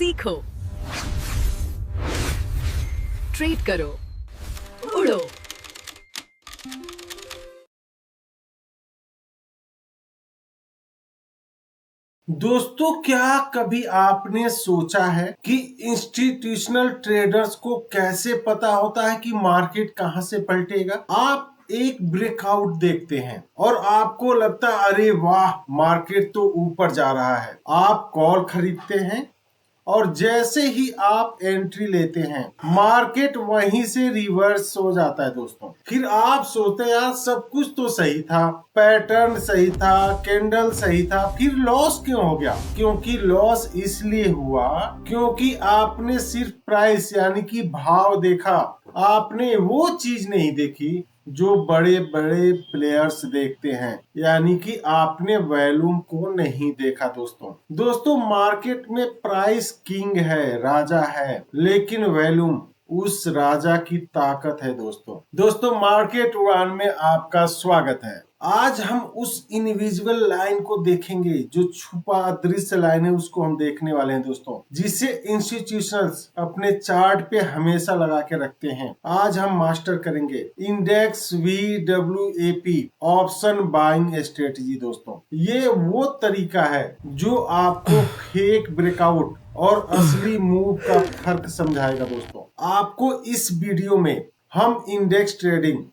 सीखो, ट्रेड करो, उड़ो। दोस्तों, क्या कभी आपने सोचा है कि इंस्टीट्यूशनल ट्रेडर्स को कैसे पता होता है कि मार्केट कहां से पलटेगा? आप एक ब्रेकआउट देखते हैं और आपको लगता है अरे वाह, मार्केट तो ऊपर जा रहा है। आप कॉल खरीदते हैं और जैसे ही आप एंट्री लेते हैं मार्केट वहीं से रिवर्स हो जाता है दोस्तों। फिर आप सोचते हैं यार सब कुछ तो सही था, पैटर्न सही था, कैंडल सही था, फिर लॉस क्यों हो गया? क्योंकि लॉस इसलिए हुआ क्योंकि आपने सिर्फ प्राइस यानी कि भाव देखा, आपने वो चीज नहीं देखी जो बड़े बड़े प्लेयर्स देखते हैं, यानी कि आपने वॉल्यूम को नहीं देखा दोस्तों मार्केट में प्राइस किंग है, राजा है, लेकिन वॉल्यूम उस राजा की ताकत है दोस्तों मार्केट उड़ान में आपका स्वागत है। आज हम उस इनविजिबल लाइन को देखेंगे, जो छुपा अदृश्य लाइन है उसको हम देखने वाले हैं दोस्तों, जिसे इंस्टीट्यूशंस अपने चार्ट पे हमेशा लगा के रखते हैं। आज हम मास्टर करेंगे index VWAP option buying strategy दोस्तों। ये वो तरीका है जो आपको फेक ब्रेकआउट और असली मूव का फर्क समझाएगा दोस्तों। आपको इस वीडियो में हम इंडेक्स ट्रेडिंग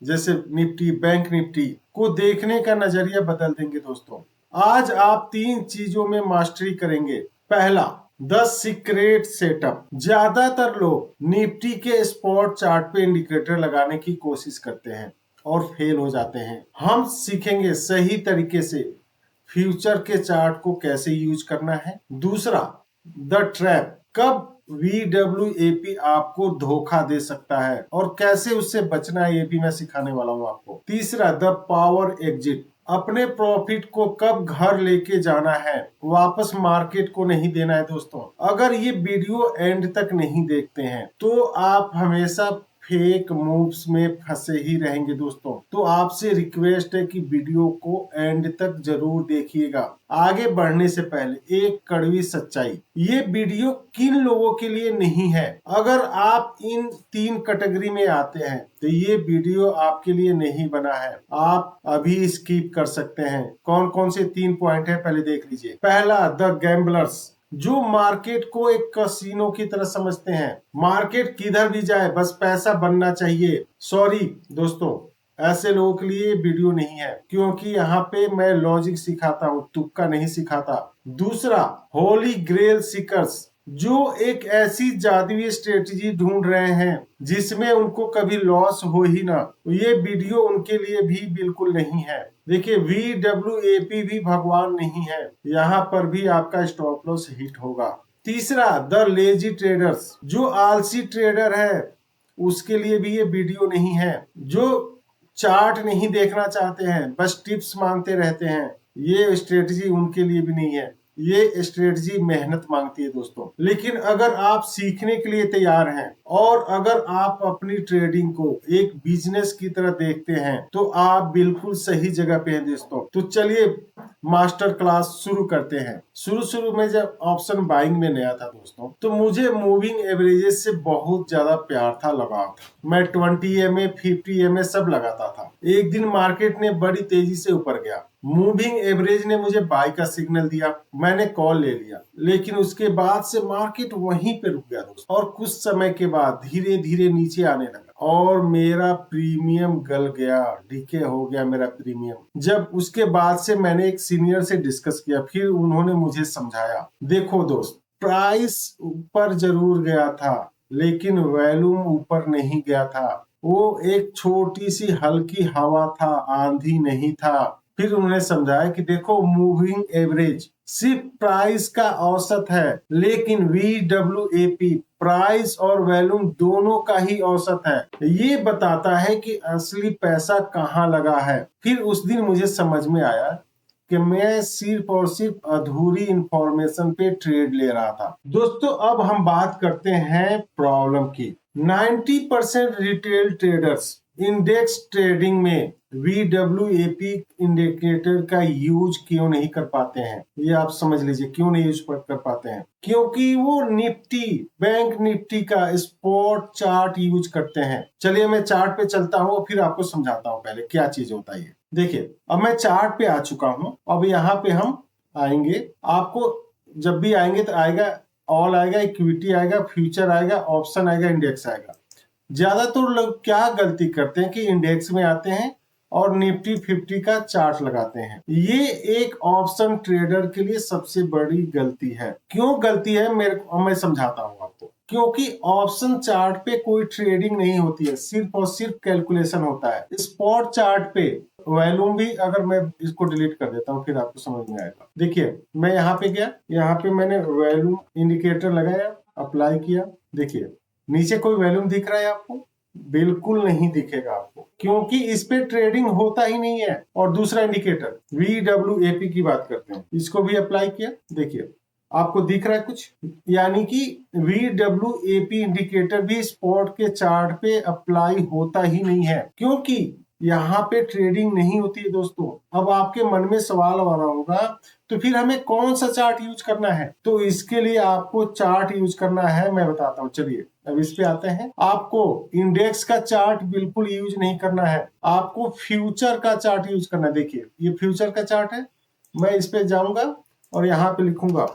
जैसे निफ्टी, बैंक निफ्टी को देखने का नजरिया बदल देंगे दोस्तों। आज आप 3 चीजों में मास्टरी करेंगे। पहला, द सीक्रेट सेटअप। ज्यादातर लोग निफ्टी के स्पॉट चार्ट पे इंडिकेटर लगाने की कोशिश करते हैं और फेल हो जाते हैं। हम सीखेंगे सही तरीके से फ्यूचर के चार्ट को कैसे यूज करना है। दूसरा, द ट्रैप। कब VWAP आपको धोखा दे सकता है और कैसे उससे बचना है, ये भी मैं सिखाने वाला हूं आपको। तीसरा, द पावर एग्जिट। अपने प्रॉफिट को कब घर लेके जाना है, वापस मार्केट को नहीं देना है दोस्तों। अगर ये वीडियो एंड तक नहीं देखते हैं तो आप हमेशा फेक मूव्स में फंसे ही रहेंगे दोस्तों। तो आपसे रिक्वेस्ट है कि वीडियो को एंड तक जरूर देखिएगा। आगे बढ़ने से पहले एक कड़वी सच्चाई, ये वीडियो किन लोगों के लिए नहीं है? अगर आप इन 3 कैटेगरी में आते हैं तो ये वीडियो आपके लिए नहीं बना है। आप अभी स्किप कर सकते हैं। कौन कौन से 3 पॉइंट है पहले देख लीजिए। पहला, द गैम्बलर्स, जो मार्केट को एक कसिनो की तरह समझते हैं। मार्केट किधर भी जाए बस पैसा बनना चाहिए। सॉरी दोस्तों, ऐसे लोगों के लिए वीडियो नहीं है, क्योंकि यहाँ पे मैं लॉजिक सिखाता हूँ, तुक्का नहीं सिखाता। दूसरा, होली ग्रेल सीकर्स, जो एक ऐसी जादुई स्ट्रेटजी ढूंढ रहे हैं जिसमें उनको कभी लॉस हो ही ना, ये वीडियो उनके लिए भी बिल्कुल नहीं है। देखिए, VWAP भी भगवान नहीं है, यहाँ पर भी आपका स्टॉप लॉस हिट होगा। तीसरा, द लेजी ट्रेडर्स, जो आलसी ट्रेडर है उसके लिए भी ये वीडियो नहीं है। जो चार्ट नहीं देखना चाहते हैं, बस टिप्स मांगते रहते हैं, ये स्ट्रेटजी उनके लिए भी नहीं है। ये स्ट्रेटजी मेहनत मांगती है दोस्तों। लेकिन अगर आप सीखने के लिए तैयार हैं और अगर आप अपनी ट्रेडिंग को एक बिजनेस की तरह देखते हैं तो आप बिल्कुल सही जगह पे हैं दोस्तों। तो चलिए मास्टर क्लास शुरू करते हैं। शुरू में जब ऑप्शन बाइंग में नया था दोस्तों, तो मुझे मूविंग एवरेजेस से बहुत ज्यादा प्यार था, लगाव था। मैं 20 MA 50 MA सब लगाता था। एक दिन मार्केट ने बड़ी तेजी से ऊपर गया, मूविंग एवरेज ने मुझे बाय का सिग्नल दिया, मैंने कॉल ले लिया, लेकिन उसके बाद से मार्केट वहीं पे रुक गया दोस्तों। और कुछ समय के बाद धीरे धीरे नीचे आने लगा और मेरा प्रीमियम गल गया, डीके हो गया मेरा प्रीमियम। जब उसके बाद से मैंने एक सीनियर से डिस्कस किया, फिर उन्होंने मुझे समझाया, देखो दोस्त, प्राइस ऊपर जरूर गया था लेकिन वॉल्यूम ऊपर नहीं गया था। वो एक छोटी सी हल्की हवा था, आंधी नहीं था। फिर उन्होंने समझाया कि देखो, मूविंग एवरेज सिर्फ प्राइस का औसत है, लेकिन VWAP प्राइस और वॉल्यूम दोनों का ही औसत है। ये बताता है कि असली पैसा कहाँ लगा है। फिर उस दिन मुझे समझ में आया कि मैं सिर्फ और सिर्फ अधूरी इंफॉर्मेशन पे ट्रेड ले रहा था दोस्तों। अब हम बात करते हैं प्रॉब्लम की। 90% रिटेल ट्रेडर्स इंडेक्स ट्रेडिंग में VWAP इंडिकेटर का यूज क्यों नहीं कर पाते हैं, ये आप समझ लीजिए क्यों नहीं यूज कर पाते हैं। क्योंकि वो निफ्टी, बैंक निफ्टी का स्पॉट चार्ट यूज करते हैं। चलिए मैं चार्ट पे चलता हूँ, फिर आपको समझाता हूँ पहले क्या चीज होता है। देखिए अब मैं चार्ट पे आ चुका हूँ। अब यहाँ पे हम आएंगे, आपको जब भी आएंगे तो आएगा ऑल आएगा, इक्विटी आएगा, फ्यूचर आएगा, ऑप्शन आएगा, इंडेक्स आएगा। ज्यादातर लोग क्या गलती करते हैं कि इंडेक्स में आते हैं और निफ्टी 50 का चार्ट लगाते हैं। ये एक ऑप्शन ट्रेडर के लिए सबसे बड़ी गलती है। क्यों गलती है मैं समझाता हूँ आपको। क्योंकि ऑप्शन चार्ट पे कोई ट्रेडिंग नहीं होती है, सिर्फ और सिर्फ कैलकुलेशन होता है। स्पॉट चार्ट पे वॉल्यूम भी, अगर मैं इसको डिलीट कर देता हूँ फिर आपको समझ में आएगा। देखिए मैं यहाँ पे गया, यहाँ पे मैंने वॉल्यूम इंडिकेटर लगाया, अप्लाई किया। देखिए नीचे कोई वॉल्यूम दिख रहा है आपको? बिल्कुल नहीं दिखेगा आपको, क्योंकि इस पे ट्रेडिंग होता ही नहीं है। और दूसरा इंडिकेटर VWAP की बात करते हैं, इसको भी अप्लाई किया। देखिए आपको दिख रहा है कुछ? यानी कि VWAP इंडिकेटर भी स्पॉट के चार्ट पे अप्लाई होता ही नहीं है, क्योंकि यहाँ पे ट्रेडिंग नहीं होती है दोस्तों। अब आपके मन में सवाल आ रहा होगा तो फिर हमें कौन सा चार्ट यूज करना है? तो इसके लिए आपको चार्ट यूज करना है, मैं बताता हूँ। चलिए अब इस पे आते हैं। आपको इंडेक्स का चार्ट बिल्कुल यूज नहीं करना है, आपको फ्यूचर का चार्ट यूज करना है। देखिए ये फ्यूचर का चार्ट है, मैं इस पे जाऊंगा और यहाँ पे लिखूंगा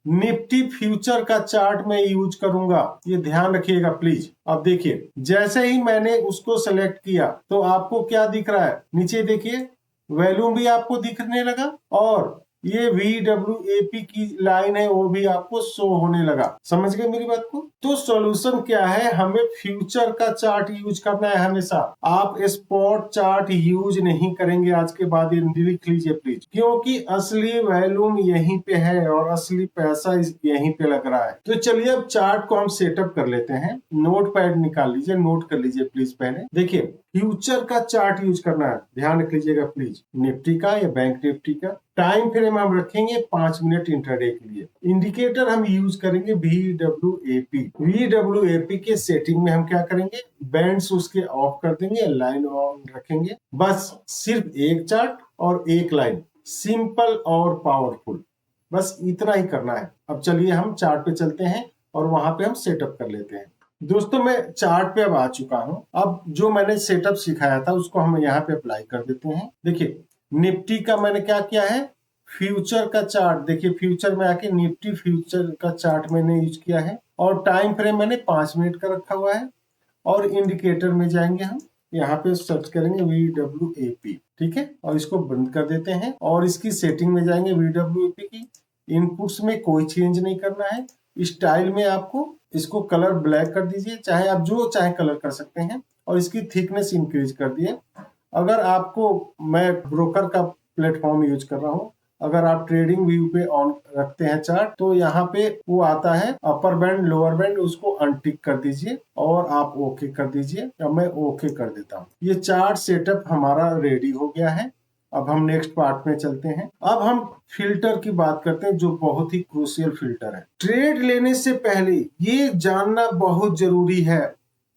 निफ्टी फ्यूचर का चार्ट में यूज करूंगा, ये ध्यान रखिएगा प्लीज। अब देखिए जैसे ही मैंने उसको सेलेक्ट किया तो आपको क्या दिख रहा है? नीचे देखिए वॉल्यूम भी आपको दिखने लगा और ये VWAP की लाइन है वो भी आपको शो होने लगा। समझ गए मेरी बात को? तो सॉल्यूशन क्या है? हमें फ्यूचर का चार्ट यूज करना है हमेशा। आप स्पॉट चार्ट यूज नहीं करेंगे आज के बाद, ये लिख लीजिए प्लीज, क्योंकि असली वॉल्यूम यहीं पे है और असली पैसा यहीं पे लग रहा है। तो चलिए अब चार्ट को हम सेटअप कर लेते हैं। नोट पैड निकाल लीजिए, नोट कर लीजिए प्लीज। पहले देखिए फ्यूचर का चार्ट यूज करना है, ध्यान रख लीजिएगा प्लीज, निफ्टी का या बैंक निफ्टी का। टाइम फ्रेम हम रखेंगे 5 मिनट इंट्राडे के लिए। इंडिकेटर हम यूज करेंगे VWAP। VWAP के सेटिंग में हम क्या करेंगे? बैंड्स उसके ऑफ कर देंगे, लाइन ऑन रखेंगे। बस सिर्फ एक चार्ट और एक लाइन, सिंपल और पावरफुल, बस इतना ही करना है। अब चलिए हम चार्ट पे चलते हैं और वहां पे हम सेटअप कर लेते हैं। दोस्तों मैं चार्ट पे अब आ चुका हूं। अब जो मैंने सेटअप सिखाया था उसको हम यहाँ पे अप्लाई कर देते हैं। देखिए निफ्टी का मैंने क्या किया है? फ्यूचर का चार्ट। देखिए फ्यूचर में आके निफ्टी फ्यूचर का चार्ट मैंने यूज किया है और टाइम फ्रेम मैंने 5 मिनट का रखा हुआ है। और इंडिकेटर में जाएंगे हम, यहाँ पे सर्च करेंगे VWAP, ठीक है, और इसको बंद कर देते हैं। और इसकी सेटिंग में जाएंगे VWAP की। इनपुट्स में कोई चेंज नहीं करना है। स्टाइल में आपको इसको कलर ब्लैक कर दीजिए, चाहे आप जो चाहे कलर कर सकते हैं। और इसकी थिकनेस इंक्रीज कर दिए। अगर आपको, मैं ब्रोकर का प्लेटफॉर्म यूज कर रहा हूँ, अगर आप ट्रेडिंग व्यू पे ऑन रखते हैं चार्ट तो यहाँ पे वो आता है अपर बैंड लोअर बैंड, उसको अनटिक कर दीजिए और आप ओके कर दीजिए। अब मैं ओके कर देता हूँ। ये चार्ट सेटअप हमारा रेडी हो गया है। अब हम नेक्स्ट पार्ट में चलते हैं। अब हम फिल्टर की बात करते हैं, जो बहुत ही क्रूशियल फिल्टर है। ट्रेड लेने से पहले ये जानना बहुत जरूरी है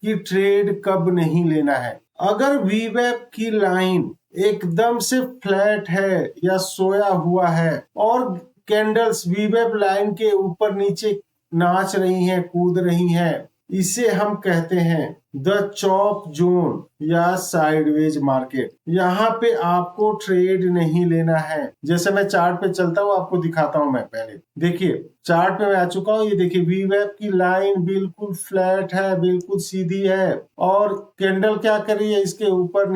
कि ट्रेड कब नहीं लेना है। अगर VWAP की लाइन एकदम से फ्लैट है या सोया हुआ है और कैंडल्स VWAP लाइन के ऊपर नीचे नाच रही हैं, कूद रही हैं, इसे हम कहते हैं द चॉप जोन या साइडवेज मार्केट। यहाँ पे आपको ट्रेड नहीं लेना है। जैसे मैं चार्ट पे चलता हूँ, आपको दिखाता हूँ। मैं पहले देखिए चार्ट पे मैं आ चुका हूँ। ये देखिए VWAP की लाइन बिल्कुल फ्लैट है, बिल्कुल सीधी है और कैंडल क्या कर रही है? इसके ऊपर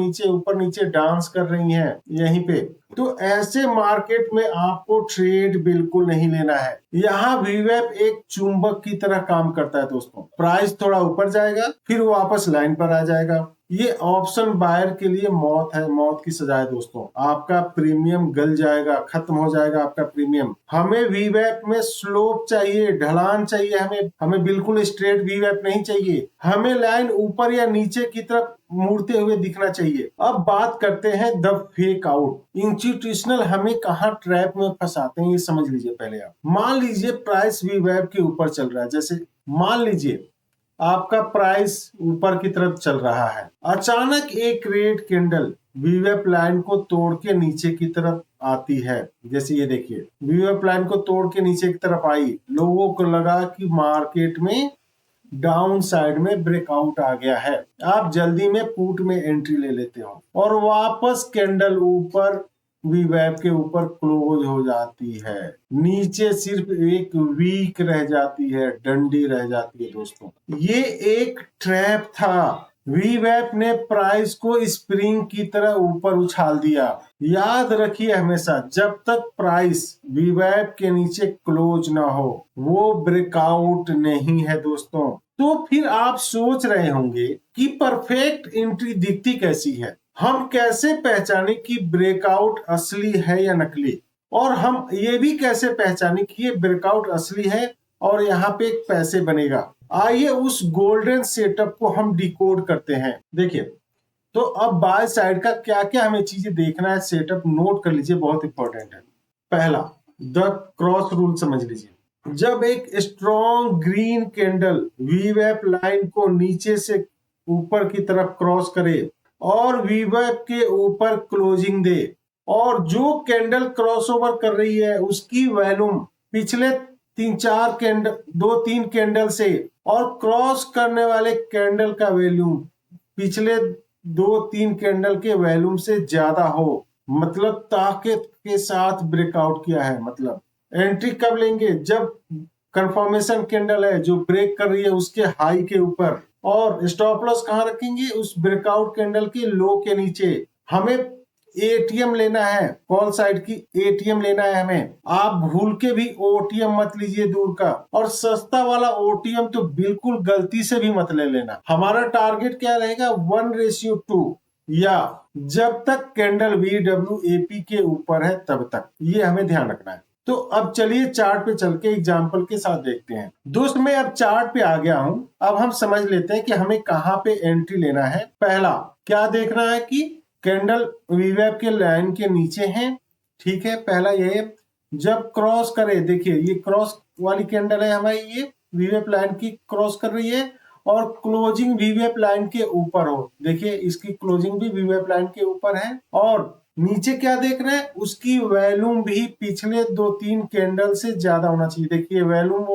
नीचे डांस कर रही है यहीं पे। तो ऐसे मार्केट में आपको ट्रेड बिल्कुल नहीं लेना है। यहाँ VWAP एक चुंबक की तरह काम करता है दोस्तों। प्राइस थोड़ा ऊपर जाएगा, फिर वापस लाइन पर आ जाएगा। ये ऑप्शन बायर के लिए मौत है, मौत की सजा है दोस्तों। आपका प्रीमियम गल जाएगा, खत्म हो जाएगा आपका प्रीमियम। हमें VWAP में स्लोप चाहिए, ढलान चाहिए। हमें बिल्कुल स्ट्रेट VWAP नहीं चाहिए। हमें लाइन ऊपर या नीचे की तरफ मुड़ते हुए दिखना चाहिए। अब बात करते हैं द फेक आउट। इंस्टीट्यूशनल हमें कहाँ ट्रैप में फंसाते हैं, ये समझ लीजिए पहले आप। मान लीजिए प्राइस VWAP के ऊपर चल रहा है। जैसे मान लीजिए आपका प्राइस ऊपर की तरफ चल रहा है। अचानक एक रेड कैंडल वीवेप लाइन को तोड़ के नीचे की तरफ आती है। जैसे ये देखिए, वीवेप लाइन को तोड़ के नीचे की तरफ आई, लोगों को लगा कि मार्केट में डाउन साइड में ब्रेकआउट आ गया है। आप जल्दी में पुट में एंट्री ले लेते हो और वापस कैंडल ऊपर वीवेप के ऊपर क्लोज हो जाती है। नीचे सिर्फ एक वीक रह जाती है, डंडी रह जाती है। दोस्तों, ये एक ट्रैप था। वीवेप ने प्राइस को स्प्रिंग की तरह ऊपर उछाल दिया। याद रखिए हमेशा, जब तक प्राइस वीवेप के नीचे क्लोज ना हो वो ब्रेकआउट नहीं है। दोस्तों, तो फिर आप सोच रहे होंगे कि परफेक्ट एंट्री दिखती कैसी है, हम कैसे पहचाने कि ब्रेकआउट असली है या नकली, और हम ये भी कैसे पहचाने कि ये ब्रेकआउट असली है और यहाँ पे एक पैसे बनेगा। आइए उस गोल्डन सेटअप को हम डिकोड करते हैं। देखिए, तो अब बाय साइड का क्या क्या हमें चीजें देखना है, सेटअप नोट कर लीजिए, बहुत इंपॉर्टेंट है। पहला, द क्रॉस रूल समझ लीजिए। जब एक स्ट्रॉन्ग ग्रीन कैंडल वीवेप लाइन को नीचे से ऊपर की तरफ क्रॉस करे और वीवेप के ऊपर क्लोजिंग दे, और जो कैंडल क्रॉसओवर कर रही है उसकी वॉल्यूम पिछले 2-3 कैंडल से और क्रॉस करने वाले कैंडल का वैल्यूम पिछले 2-3 कैंडल के वैल्यूम से ज्यादा हो, मतलब ताकत के साथ ब्रेकआउट किया है। मतलब एंट्री कब लेंगे, जब कंफर्मेशन कैंडल है जो ब्रेक कर रही है उसके हाई के ऊपर, और स्टॉप लॉस कहाँ रखेंगे, उस ब्रेकआउट कैंडल के लो के नीचे। हमें एटीएम लेना है, कॉल साइड की एटीएम लेना है हमें। आप भूल के भी ओटीएम मत लीजिए दूर का, और सस्ता वाला ओटीएम तो बिल्कुल गलती से भी मत ले लेना। हमारा टारगेट क्या रहेगा, 1:2, या जब तक कैंडल VWAP के ऊपर है तब तक, ये हमें ध्यान रखना है। तो अब चलिए चार्ट पे चल के एग्जाम्पल के साथ देखते हैं। दोस्त, मैं अब चार्ट पे आ गया हूं। अब हम समझ लेते हैं कि हमें कहाँ पे एंट्री लेना है। पहला क्या देखना है कि कैंडल वीवेप के लाइन के नीचे है, ठीक है। पहला ये, जब क्रॉस करे, देखिए ये क्रॉस वाली कैंडल है हमारी, ये वीवेप लाइन की क्रॉस कर रही है और क्लोजिंग वीवेप लाइन के ऊपर हो। देखिए इसकी क्लोजिंग भी वीवेप लाइन के ऊपर है, और नीचे क्या देख रहे हैं, उसकी वॉल्यूम भी पिछले 2-3 कैंडल से ज्यादा होना चाहिए। देखिए वॉल्यूम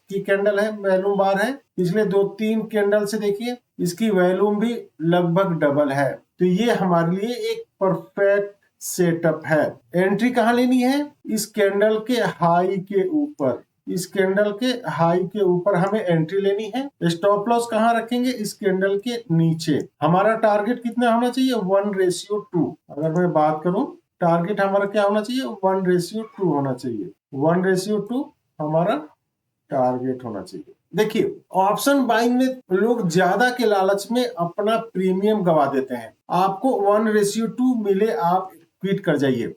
की कैंडल है, वॉल्यूम बार है, पिछले 2-3 कैंडल से देखिए इसकी वॉल्यूम भी लगभग डबल है। तो ये हमारे लिए एक परफेक्ट सेटअप है। एंट्री कहाँ लेनी है, इस कैंडल के हाई के ऊपर। इस कैंडल के हाई के ऊपर हमें एंट्री लेनी है। स्टॉप लॉस कहाँ रखेंगे, इस कैंडल के नीचे। हमारा टारगेट कितना होना चाहिए, 1:2। अगर मैं बात करूं, टारगेट हमारा क्या होना चाहिए, 1:2 होना चाहिए। 1:2 हमारा टारगेट होना चाहिए। देखिए, ऑप्शन बाइंग में लोग ज्यादा के लालच में अपना प्रीमियम गवा देते हैं। आपको 1:2 मिले आप क्विट कर जाइए,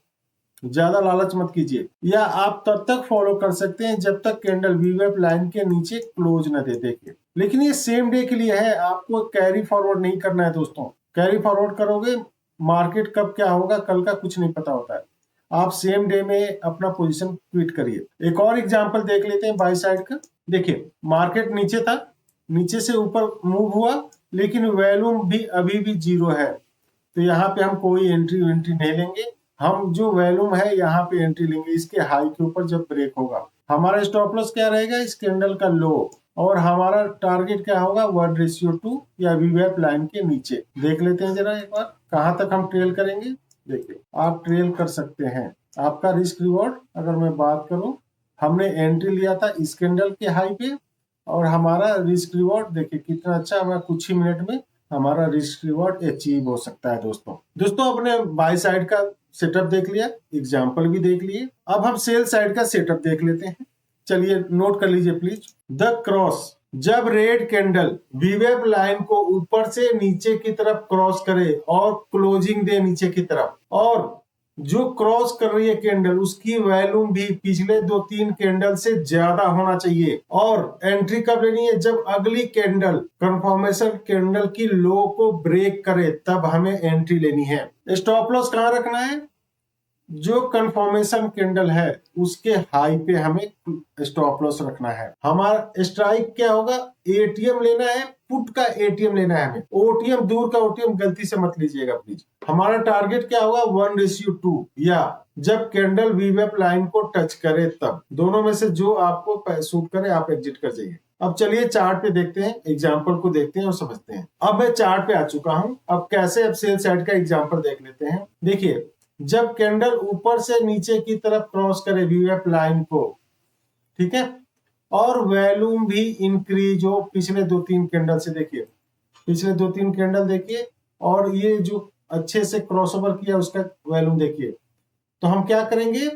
ज्यादा लालच मत कीजिए। या आप तब तक फॉलो कर सकते हैं जब तक कैंडल वीवेप लाइन के नीचे क्लोज न दे। देखिए, लेकिन ये सेम डे के लिए है, आपको कैरी फॉरवर्ड नहीं करना है। दोस्तों, कैरी फॉरवर्ड करोगे मार्केट कब क्या होगा कल का कुछ नहीं पता होता है। आप सेम डे में अपना पोजीशन क्विट करिए। एक और एग्जांपल देख लेते हैं बाय साइड का। देखिए, मार्केट नीचे था, नीचे से ऊपर मूव हुआ, लेकिन वॉल्यूम भी अभी भी 0 है। तो यहाँ पे हम कोई एंट्री नहीं लेंगे, हम जो वॉल्यूम है यहाँ पे एंट्री लेंगे इसके हाई के ऊपर जब ब्रेक होगा। हमारा स्टॉप लॉस क्या रहेगा, इस कैंडल का लो, और हमारा टारगेट क्या होगा, 1:2 या वीवेप लाइन के नीचे। देख लेते हैं जरा एक बार कहाँ तक हम ट्रेल करेंगे। देखिए, आप ट्रेल कर सकते हैं। आपका रिस्क रिवॉर्ड अगर मैं बात करूं, हमने एंट्री लिया था इस कैंडल के हाई पे, और हमारा रिस्क रिवॉर्ड देखिए कितना अच्छा, हमारा कुछ ही मिनट में हमारा रिस्क रिवॉर्ड अचीव हो सकता है। दोस्तों अपने बाय साइड का सेटअप देख लिया, एग्जाम्पल भी देख लिए। अब हम सेल साइड का सेटअप देख लेते हैं। चलिए नोट कर लीजिए प्लीज। द क्रॉस, जब रेड कैंडल वीवेप लाइन को ऊपर से नीचे की तरफ क्रॉस करे और क्लोजिंग दे नीचे की तरफ, और जो क्रॉस कर रही है कैंडल उसकी वॉल्यूम भी पिछले 2-3 कैंडल से ज्यादा होना चाहिए। और एंट्री कब लेनी है, जब अगली कैंडल कंफर्मेशन कैंडल की लो को ब्रेक करे तब हमें एंट्री लेनी है। स्टॉप लॉस कहाँ रखना है, जो कंफर्मेशन कैंडल है उसके हाई पे हमें स्टॉप लॉस रखना है। हमारा स्ट्राइक क्या होगा, एटीएम लेना है, पुट का एटीएम लेना है हमें, ओटीएम दूर का ओटीएम गलती से मत लीजिएगा प्लीज। हमारा टारगेट क्या होगा, 1:2 या जब कैंडल वीवेप लाइन को टच करे तब, दोनों में से जो आपको सूट करे आप एग्जिट कर जाइए। अब चलिए चार्ट पे देखते हैं, एग्जाम्पल को देखते हैं और समझते हैं। अब मैं चार्ट पे आ चुका हूं, अब कैसे अब सेल साइड का एग्जाम्पल देख लेते हैं। देखिए जब कैंडल ऊपर से नीचे की तरफ क्रॉस करे वीवेप लाइन को, ठीक है, और वॉल्यूम भी इंक्रीज हो पिछले 2-3 कैंडल से, देखिए पिछले 2-3 कैंडल देखिए, और ये जो अच्छे से क्रॉसओवर किया उसका वॉल्यूम देखिए, तो हम क्या करेंगे,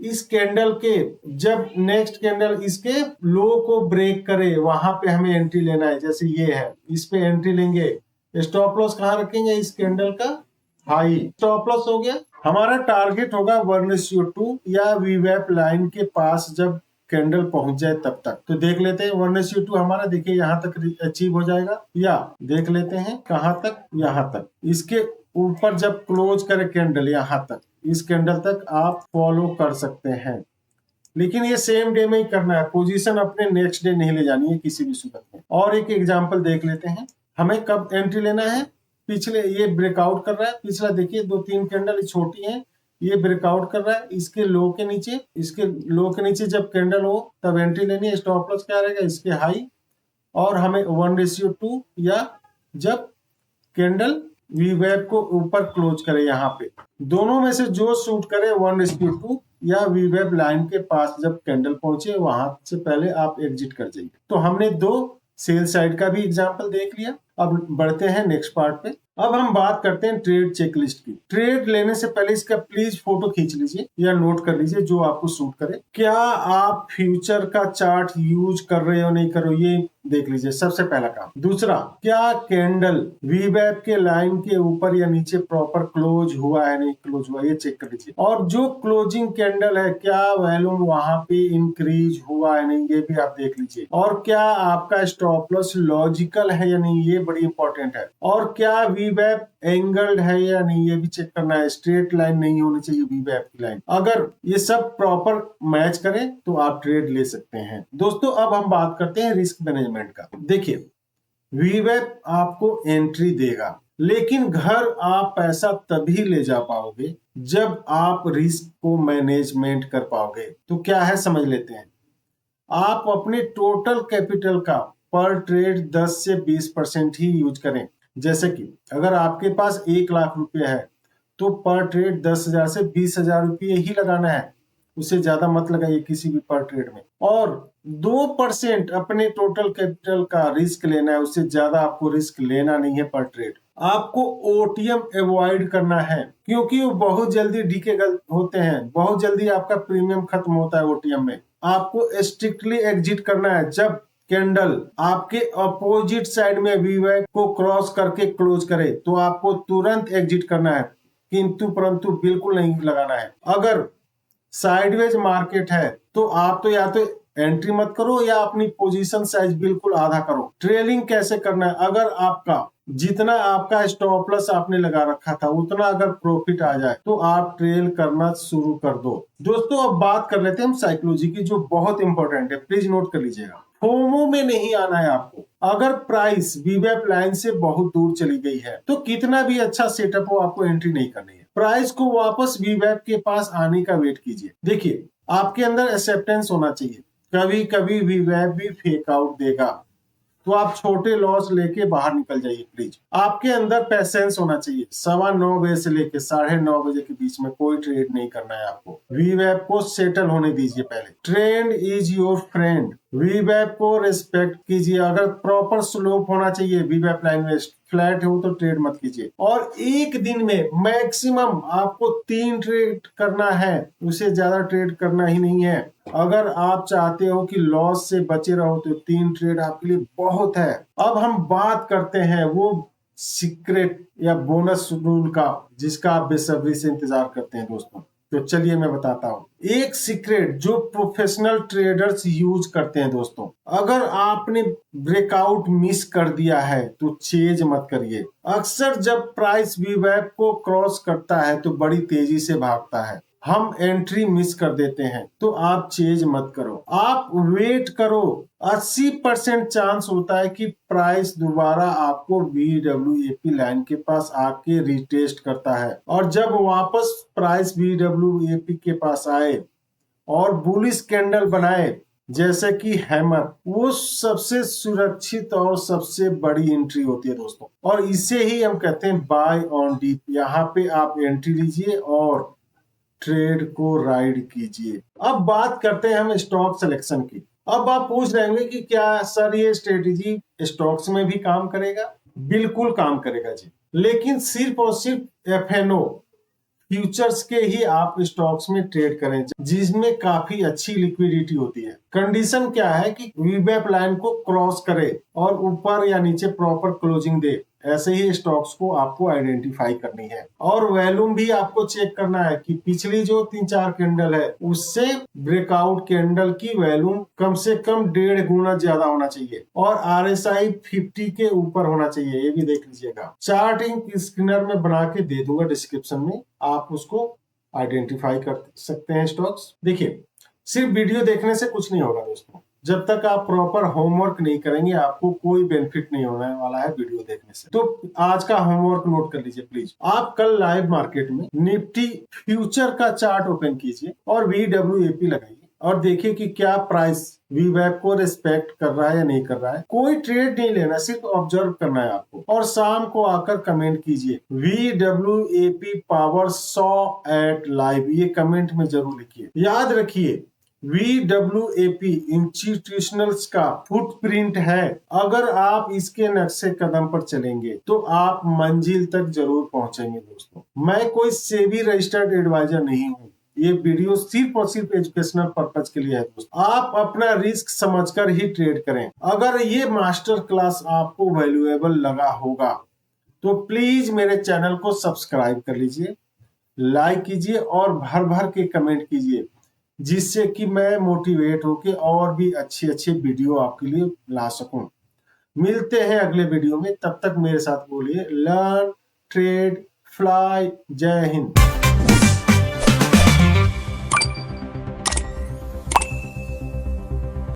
इस कैंडल के जब नेक्स्ट कैंडल इसके लो को ब्रेक करे वहां पे हमें एंट्री लेना है। जैसे ये है, इस पे एंट्री लेंगे, स्टॉप लॉस कहाँ रखेंगे, इस कैंडल का हाई। स्टॉप लॉस हो गया। हमारा टारगेट होगा 1:2 या वीवेप लाइन के पास जब कैंडल पहुंच जाए तब तक। तो देख लेते हैं 1:2 हमारा, देखिए यहाँ तक अचीव हो जाएगा, या देख लेते हैं कहाँ तक, यहाँ तक। इसके ऊपर जब क्लोज करे कैंडल यहाँ तक, इस कैंडल तक आप फॉलो कर सकते हैं, लेकिन ये सेम डे में ही करना है, पोजीशन अपने नेक्स्ट डे नहीं ले जानी है किसी भी सूरत में। और एक एग्जांपल देख लेते हैं, हमें कब एंट्री लेना है, पिछले ये ब्रेकआउट कर रहा है, पिछला देखिए 2-3 कैंडल छोटी है, ये ब्रेकआउट कर रहा है, इसके लो के नीचे, इसके लो के नीचे जब कैंडल हो तब एंट्री लेनी है। स्टॉप लॉस क्या रहेगा, इसके हाई, और हमें 1:2 या जब कैंडल वीवेप को ऊपर क्लोज करे यहाँ पे, दोनों में से जो सूट करे 1:2 या वीवेप लाइन के पास जब कैंडल पहुंचे वहां से पहले आप एग्जिट कर जाइए। तो हमने 2 सेल साइड का भी एग्जांपल देख लिया। अब बढ़ते हैं नेक्स्ट पार्ट पे। अब हम बात करते हैं ट्रेड चेकलिस्ट की। ट्रेड लेने से पहले इसका प्लीज फोटो खींच लीजिए या नोट कर लीजिए जो आपको सूट करे। क्या आप फ्यूचर का चार्ट यूज कर रहे हो नहीं कर रहे हो, ये देख लीजिए, सबसे पहला काम। दूसरा, क्या कैंडल वीवेप के लाइन के ऊपर या नीचे प्रॉपर क्लोज हुआ है नहीं क्लोज हुआ, ये चेक कर लीजिए। और जो क्लोजिंग कैंडल है क्या वॉल्यूम वहां पे इंक्रीज हुआ है नहीं, ये भी आप देख लीजिए। और क्या आपका स्टॉप लॉस लॉजिकल है या नहीं, ये बड़ी इंपॉर्टेंट है। और क्या वीवेप एंगल्ड है या नहीं, ये भी चेक करना है, स्ट्रेट लाइन नहीं होनी चाहिए वीवेप की लाइन। अगर ये सब प्रॉपर मैच करे तो आप ट्रेड ले सकते हैं। दोस्तों अब हम बात करते हैं रिस्क मैनेजमेंट का। देखिए वीवेप आपको एंट्री देगा, लेकिन घर आप पैसा तभी ले जा पाओगे जब आप रिस्क को मैनेजमेंट कर पाओगे। तो क्या है समझ लेते हैं। आप अपने टोटल कैपिटल का पर ट्रेड 10 से 20% ही यूज करें। जैसे कि अगर आपके पास 1 लाख रुपए है तो पर ट्रेड 10,000 से 20,000 रुपये ही लगाना है, उससे ज्यादा मत लगाइए किसी भी पर ट्रेड में। और 2% अपने टोटल कैपिटल का रिस्क लेना है, उससे ज्यादा आपको रिस्क लेना नहीं है पर ट्रेड। आपको ओटीएम अवॉइड करना है क्योंकि वो बहुत जल्दी डीके होते हैं, बहुत जल्दी आपका प्रीमियम खत्म होता है ओटीएम में। आपको स्ट्रिक्टली एग्जिट करना है जब कैंडल आपके अपोजिट साइड में वीवेप को क्रॉस करके क्लोज करे, तो आपको तुरंत एग्जिट करना है, किंतु परंतु बिल्कुल नहीं लगाना है। अगर साइडवेज मार्केट है तो आप तो या तो एंट्री मत करो या अपनी पोजीशन साइज बिल्कुल आधा करो। ट्रेलिंग कैसे करना है, अगर आपका जितना आपका स्टॉप लॉस आपने लगा रखा था उतना अगर प्रॉफिट आ जाए तो आप ट्रेल करना शुरू कर दो। दोस्तों अब बात कर लेते हैं हम साइकोलॉजी की, जो बहुत इंपॉर्टेंट है, प्लीज नोट कर लीजिएगा। फोमो में नहीं आना है आपको। अगर प्राइस वीवेप लाइन से बहुत दूर चली गई है तो कितना भी अच्छा सेटअप हो आपको एंट्री नहीं करनी है। प्राइस को वापस वीवेप के पास आने का वेट कीजिए। देखिए आपके अंदर एक्सेप्टेंस होना चाहिए, कभी कभी वीवेप भी फेक आउट देगा तो आप छोटे लॉस लेके बाहर निकल जाइए प्लीज। आपके अंदर पेशेंस होना चाहिए। 9:15 बजे से लेके 9:30 बजे के बीच में कोई ट्रेड नहीं करना है आपको। वीवेप को सेटल होने दीजिए पहले। Trend is your friend. वीवेप को रिस्पेक्ट कीजिए। अगर प्रॉपर स्लोप होना चाहिए वीवेप लाइन में, फ्लैट हो तो ट्रेड मत कीजिए। और एक दिन में मैक्सिमम आपको 3 ट्रेड करना है, उससे ज्यादा ट्रेड करना ही नहीं है। अगर आप चाहते हो कि लॉस से बचे रहो तो 3 ट्रेड आपके लिए बहुत है। अब हम बात करते हैं वो सीक्रेट या बोनस रूल का जिसका आप बेसब्री से इंतजार करते हैं दोस्तों। तो चलिए मैं बताता हूँ एक सीक्रेट जो प्रोफेशनल ट्रेडर्स यूज करते हैं दोस्तों। अगर आपने ब्रेकआउट मिस कर दिया है तो चेज मत करिए। अक्सर जब प्राइस वीवेप को क्रॉस करता है तो बड़ी तेजी से भागता है, हम एंट्री मिस कर देते हैं, तो आप चेंज मत करो, आप वेट करो। 80% चांस होता है कि प्राइस दोबारा आपको VWAP लाइन के पास आके रिटेस्ट करता है, और जब वापस प्राइस VWAP के पास आए और बुलिश कैंडल बनाए जैसे कि हैमर, वो सबसे सुरक्षित और सबसे बड़ी एंट्री होती है दोस्तों, और इसे ही हम कहते हैं बाय ऑन डीप। यहाँ पे आप एंट्री लीजिए और ट्रेड को राइड कीजिए। अब बात करते हैं हम स्टॉक सिलेक्शन की। अब आप पूछ रहे होंगे कि क्या सर ये स्ट्रेटेजी स्टॉक्स में भी काम करेगा? बिल्कुल काम करेगा जी, लेकिन सिर्फ और सिर्फ FNO फ्यूचर्स के ही आप स्टॉक्स में ट्रेड करें जिसमें काफी अच्छी लिक्विडिटी होती है। कंडीशन क्या है कि VWAP लाइन को क्रॉस करे और ऊपर या नीचे प्रॉपर क्लोजिंग दे, ऐसे ही स्टॉक्स को आपको आइडेंटिफाई करनी है। और वॉल्यूम भी आपको चेक करना है कि पिछली जो 3-4 कैंडल है उससे ब्रेकआउट कैंडल की वॉल्यूम कम से कम 1.5 गुना ज्यादा होना चाहिए, और RSI 50 के ऊपर होना चाहिए, ये भी देख लीजिएगा। चार्टिंग स्क्रीनर में बना के दे दूंगा डिस्क्रिप्शन में, आप उसको आइडेंटिफाई कर सकते हैं स्टॉक्स। देखिए, सिर्फ वीडियो देखने से कुछ नहीं होगा दोस्तों, जब तक आप प्रॉपर होमवर्क नहीं करेंगे आपको कोई बेनिफिट नहीं होने वाला है वीडियो देखने से। तो आज का होमवर्क नोट कर लीजिए प्लीज। आप कल लाइव मार्केट में निफ्टी फ्यूचर का चार्ट ओपन कीजिए और VWAP लगाइए और देखिए कि क्या प्राइस VWAP को रिस्पेक्ट कर रहा है या नहीं कर रहा है। कोई ट्रेड नहीं लेना, सिर्फ ऑब्जर्व करना है आपको, और शाम को आकर कमेंट कीजिए VWAP पावर 100 एट लाइव, ये कमेंट में जरूर लिखिए। याद रखिए, VWAP इंस्टीट्यूशनल्स का फुटप्रिंट है। अगर आप इसके नक्शे कदम पर चलेंगे तो आप मंजिल तक जरूर पहुंचेंगे दोस्तों। मैं कोई सेबी रजिस्टर्ड एडवाइजर नहीं हूं, ये वीडियो सिर्फ और सिर्फ एजुकेशनल पर्पज के लिए है दोस्तों। आप अपना रिस्क समझकर ही ट्रेड करें। अगर ये मास्टर क्लास आपको वैल्यूएबल लगा होगा तो प्लीज मेरे चैनल को सब्सक्राइब कर लीजिए, लाइक कीजिए और भर भर के कमेंट कीजिए, जिससे कि मैं मोटिवेट होके और भी अच्छे वीडियो आपके लिए ला सकूं। मिलते हैं अगले वीडियो में, तब तक मेरे साथ बोलिए लर्न ट्रेड फ्लाई। जय हिंद।